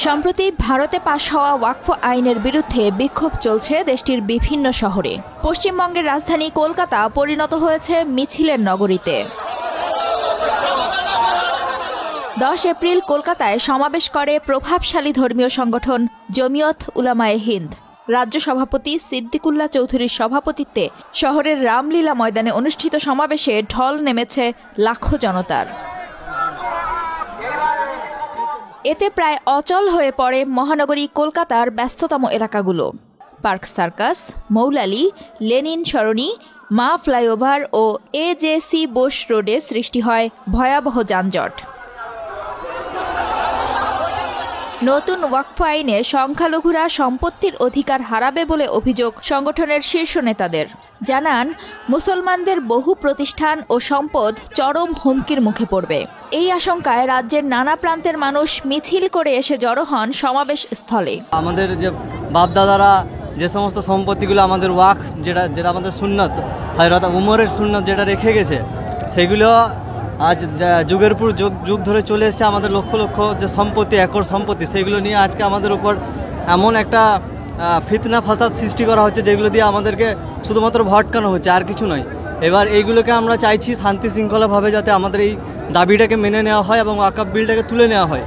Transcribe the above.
সম্প্রতি ভারতে পাশ হওয়া ওয়াকফ আইনের বিরুদ্ধে বিক্ষোভ চলছে দেশটির বিভিন্ন শহরে। পশ্চিমবঙ্গের রাজধানী কলকাতা পরিণত হয়েছে মিছিলের নগরীতে। 10 এপ্রিল কলকাতায় সমাবেশ করে প্রভাবশালী ধর্মীয় সংগঠন জমিয়ত উলামায়ে হিন্দ। রাজ্য সভাপতি সিদ্দিকুল্লাহ চৌধুরীর সভাপতিত্বে শহরের রামলীলা ময়দানে অনুষ্ঠিত সমাবেশে ঢল নেমেছে লাখো জনতার। এতে প্রায় অচল হয়ে পড়ে মহানগরী কলকাতার ব্যস্ততম এলাকাগুলো। পার্ক সার্কাস, মৌলালি, লেনিন সরণি, মা ফ্লাইওভার ও এজেসি বোস রোডে সৃষ্টি হয় ভয়াবহ যানজট। নতুন ওয়াকফ আইনে সংখ্যালঘুরা সম্পত্তির অধিকার হারাবে বলে অভিযোগ সংগঠনের শীর্ষ নেতাদের। জানান, মুসলমানদের বহু প্রতিষ্ঠান ও সম্পদ চরম হুমকির মুখে পড়বে। এই আশঙ্কায় রাজ্যের নানা প্রান্তের মানুষ মিছিল করে এসে জড়ো হন সমাবেশ স্থলে। আমাদের যে বাপদাদারা যে সমস্ত সম্পত্তিগুলো আমাদের ওয়াকফ যেটা আমাদের সুন্নত হযরত উমরের সুন্নত যেটা রেখে গেছে, সেগুলো আজ যুগের পর যুগ ধরে চলে এসেছে। আমাদের লক্ষ লক্ষ যে সম্পত্তি, একর সম্পত্তি, সেগুলো নিয়ে আজকে আমাদের উপর এমন একটা ফিতনা ফাসাদ সৃষ্টি করা হচ্ছে, যেগুলো দিয়ে আমাদেরকে শুধুমাত্র ভটকানো হচ্ছে, আর কিছু নয়। এবার এইগুলোকে আমরা চাইছি শান্তি শৃঙ্খলাভাবে যাতে আমাদের এই দাবিটাকে মেনে নেওয়া হয় এবং ওয়াকফ বিলটাকে তুলে নেওয়া হয়।